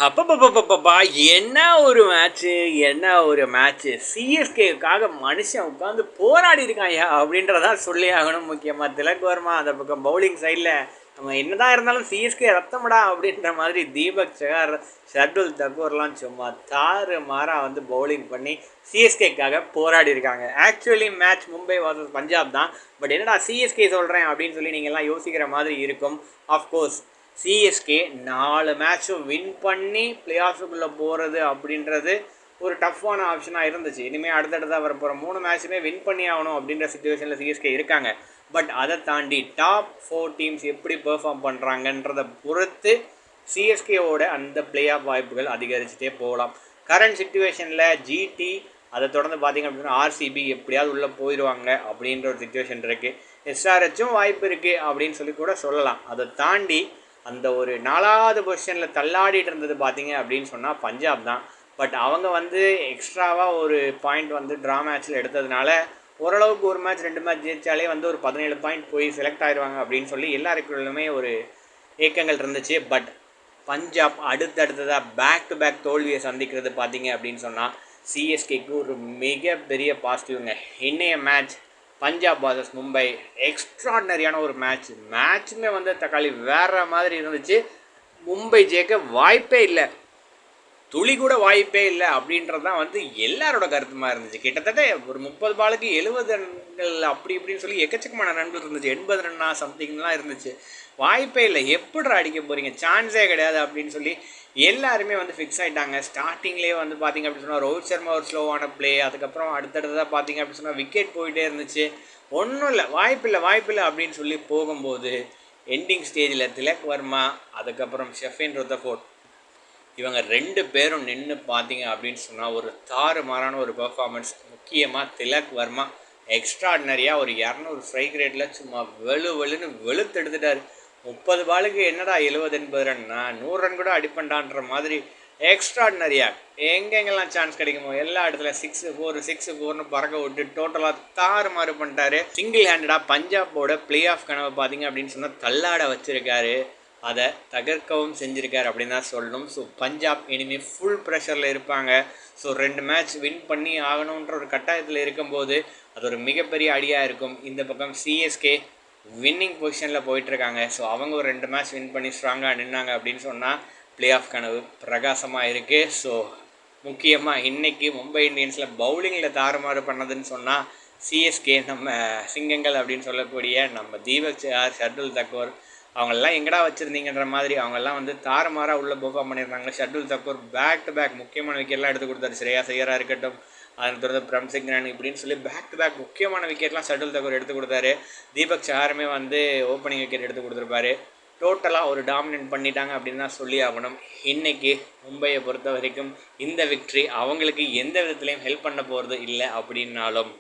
அப்பப்பப்பப்பப்பா! என்ன ஒரு மேட்ச்சு! என்ன ஒரு மேட்ச்சு! சிஎஸ்கேவுக்காக மனுஷன் உட்காந்து போராடி இருக்கான்யா! அப்படின்றதான் சொல்லி ஆகணும். முக்கியமா திலக் வர்மா அந்த பக்கம் பவுலிங் சைடில் நம்ம என்னதான் இருந்தாலும் சிஎஸ்கே ரத்தமடா அப்படின்ற மாதிரி தீபக் சகார், ஷர்துல் தக்கூர்லாம் சும்மா தாறுமாறா வந்து பவுலிங் பண்ணி சிஎஸ்கேக்காக போராடி இருக்காங்க. Actually match Mumbai versus Punjab தான். பட் என்னடா சிஎஸ்கே சொல்கிறேன் அப்படின்னு சொல்லி நீங்கள்லாம் யோசிக்கிற மாதிரி இருக்கும். ஆஃப்கோர்ஸ் சிஎஸ்கே 4 மேட்சும் வின் பண்ணி பிளே ஆஃபுக்குள்ளே போகிறது அப்படின்றது ஒரு டஃப்பான ஆப்ஷனாக இருந்துச்சு. இனிமேல் அடுத்தடுத்தாக வரப்போகிற 3 மேட்சுமே வின் பண்ணி ஆகணும் அப்படின்ற சுச்சுவேஷனில் சிஎஸ்கே இருக்காங்க. பட் அதை தாண்டி டாப் 4 டீம்ஸ் எப்படி பெர்ஃபார்ம் பண்ணுறாங்கன்றதை பொறுத்து சிஎஸ்கேவோட அந்த பிளே ஆஃப் வாய்ப்புகள் அதிகரிச்சுட்டே போகலாம். கரண்ட் சுச்சுவேஷனில் ஜிடி அதை தொடர்ந்து பார்த்திங்க அப்படின்னா ஆர்சிபி எப்படியாவது உள்ளே போயிடுவாங்க அப்படின்ற ஒரு சுச்சுவேஷன் இருக்குது. எஸ்ஆர்ஹெச்சும் வாய்ப்பு இருக்குது அப்படின்னு சொல்லி கூட சொல்லலாம். அதை தாண்டி அந்த ஒரு 4வது பொசிஷனில் தள்ளாடிட்டு இருந்தது பார்த்தீங்க அப்படின்னு சொன்னால் பஞ்சாப் தான். பட் அவங்க வந்து எக்ஸ்ட்ராவாக ஒரு பாயிண்ட் வந்து ட்ரா மேட்ச்சில் எடுத்ததுனால ஓரளவுக்கு ஒரு மேட்ச் 2 மேட்ச் ஜெயிச்சாலே வந்து ஒரு 17 பாயிண்ட் போய் செலக்ட் ஆயிடுவாங்க அப்படின்னு சொல்லி எல்லாருக்குள்ளுமே ஒரு ஏக்கங்கள் இருந்துச்சு. பட் பஞ்சாப் அடுத்தடுத்ததாக பேக் டு பேக் தோல்வியை சந்திக்கிறது பார்த்தீங்க அப்படின்னு சொன்னால் சிஎஸ்கேக்கு ஒரு மிகப்பெரிய பாசிட்டிவ்ங்க. இன்றைய மேட்ச் பஞ்சாப் வர்சஸ் மும்பை எக்ஸ்ட்ராடினரியான ஒரு மேட்சுமே வந்து தக்காளி வேறு மாதிரி இருந்துச்சு. மும்பை ஜெயிக்க வாய்ப்பே இல்லை, துளி கூட வாய்ப்பே இல்லை அப்படின்றது தான் வந்து எல்லாரோட கருத்துமாக இருந்துச்சு. கிட்டத்தட்ட ஒரு 30 பாலுக்கு 70 ரன்கள் அப்படி இப்படின்னு சொல்லி எக்கச்சக்கமான ரன்கள் இருந்துச்சு. 80 ரன்னா சம்திங்லாம் இருந்துச்சு. வாய்ப்பே இல்லை, எப்படி அடிக்க போகிறீங்க, சான்ஸே கிடையாது அப்படின்னு சொல்லி எல்லாருமே வந்து ஃபிக்ஸ் ஆகிட்டாங்க. ஸ்டார்டிங்லேயே வந்து பார்த்திங்க அப்படின்னு சொன்னால் ரோஹித் சர்மா ஒரு ஸ்லோவான பிளே, அதுக்கப்புறம் அடுத்தடுத்ததாக பார்த்திங்க அப்படின்னு சொன்னால் விக்கெட் போயிட்டே இருந்துச்சு. ஒன்றும் இல்லை, வாய்ப்பில்லை அப்படின்னு சொல்லி போகும்போது எண்டிங் ஸ்டேஜில் திலக் வர்மா அதுக்கப்புறம் ஷெஃபின் ருதர்ஃபோர்ட் இவங்க 2 பேரும் நின்று பார்த்தீங்க அப்படின்னு சொன்னால் ஒரு தாறுமாறான ஒரு பெர்ஃபார்மன்ஸ். முக்கியமாக திலக் வர்மா எக்ஸ்ட்ராடினரியாக ஒரு 200 ஸ்ட்ரைக் ரேட்டில் சும்மா வெளுன்னு வெளுத்து எடுத்துட்டார். 30 பாலுக்கு என்னடா 70-80 ரன்னா, 100 ரன் கூட அடிப்பண்டான்ற மாதிரி எக்ஸ்ட்ராடினரியாக எங்கெங்கெல்லாம் சான்ஸ் கிடைக்குமோ எல்லா இடத்துல 6-4 பறக்க விட்டு டோட்டலாக தாறுமாறு பண்ணிட்டாரு. சிங்கிள் ஹேண்டடாக பஞ்சாபோட பிளே ஆஃப் கனவை பார்த்தீங்க அப்படின்னு சொன்னால் தள்ளாட வச்சுருக்காரு. அதை தகர்க்கவும் செஞ்சுருக்கார் அப்படின்னு தான் சொல்லணும். ஸோ பஞ்சாப் இனிமேல் ஃபுல் ப்ரெஷரில் இருப்பாங்க. ஸோ 2 மேட்ச் வின் பண்ணி ஆகணுன்ற ஒரு கட்டாயத்தில் இருக்கும்போது அது ஒரு மிகப்பெரிய அடியாக இருக்கும். இந்த பக்கம் சிஎஸ்கே வின்னிங் பொசிஷனில் போயிட்டுருக்காங்க. ஸோ அவங்க ஒரு 2 மேட்ச் வின் பண்ணி ஸ்ட்ராங்காக நின்னாங்க அப்படின்னு சொன்னால் பிளே ஆஃப் கனவு பிரகாசமாக இருக்குது. ஸோ முக்கியமாக இன்றைக்கி மும்பை இந்தியன்ஸில் பவுலிங்கில் தாறுமாறு பண்ணதுன்னு சொன்னால் சிஎஸ்கே நம்ம சிங்கங்கள் அப்படின்னு சொல்லக்கூடிய நம்ம தீபக் சகார், ஷர்துல் தக்கூர் அவங்களெல்லாம் எங்கடா வச்சுருந்தீங்கன்ற மாதிரி அவங்கெல்லாம் வந்து தாறுமாறாக உள்ளே பெர்ஃபார்ம் பண்ணியிருந்தாங்க. Shardul Thakur back to back முக்கியமான விக்கெட்லாம் எடுத்து கொடுத்தாரு. ஸ்ரேயாஸ் ஐயராக இருக்கட்டும், அதன் தொடர்ந்து பிரம்சிங்ரன் இப்படின்னு சொல்லி பேக் டு பேக் முக்கியமான விக்கெட்லாம் ஷர்துல் தக்கூர் எடுத்து கொடுத்தாரு. தீபக் சகாருமே வந்து ஓப்பனிங் விக்கெட் எடுத்து கொடுத்துருப்பாரு. டோட்டலாக ஒரு டாமினேட் பண்ணிட்டாங்க அப்படின்னு தான் சொல்லி ஆகணும். இன்றைக்கி மும்பையை பொறுத்த வரைக்கும் இந்த விக்ட்ரி அவங்களுக்கு எந்த விதத்துலையும் ஹெல்ப் பண்ண போகிறது இல்லை அப்படின்னாலும்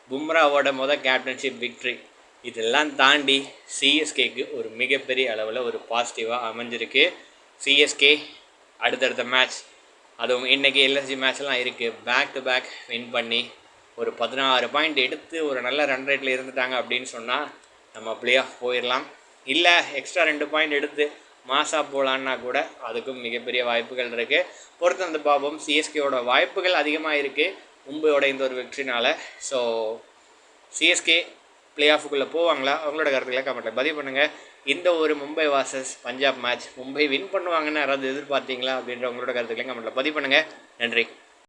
பும்ராவோட கேப்டன்ஷிப் விக்ட்ரி இதெல்லாம் தாண்டி சிஎஸ்கேக்கு ஒரு மிகப்பெரிய அளவில் ஒரு பாசிட்டிவாக அமைஞ்சிருக்கு. சிஎஸ்கே அடுத்தடுத்த மேட்ச், அதுவும் இன்றைக்கி எல்எஸ்ஜி மேட்ச்லாம் இருக்குது, பேக் டு பேக் வின் பண்ணி ஒரு 16 பாயிண்ட் எடுத்து ஒரு நல்ல ரன் ரேட்டில் இருந்துட்டாங்க அப்படின்னு சொன்னால் நம்ம பிளே ஆஃப் போயிடலாம். இல்லை எக்ஸ்ட்ரா 2 பாயிண்ட் எடுத்து மாசா போகலான்னா கூட அதுக்கும் மிகப்பெரிய வாய்ப்புகள் இருக்குது. பொறுத்து வந்து பார்ப்போம். சிஎஸ்கேவோட வாய்ப்புகள் அதிகமாக இருக்குது மும்பையோட இந்த ஒரு வெற்றினால். ஸோ சிஎஸ்கே பிளே ஆஃபுக்குள்ளே போவாங்களா? அவங்களோட கருத்துக்களை கமெண்ட்டில் பதிவு பண்ணுங்கள். இந்த ஒரு Mumbai versus Punjab match Mumbai win பண்ணுவாங்கன்னு யாராவது எதிர்பார்த்தீங்களா அப்படின்ற உங்களோட கருத்துக்களை கமெண்ட்டில் பதிவு பண்ணுங்கள். நன்றி.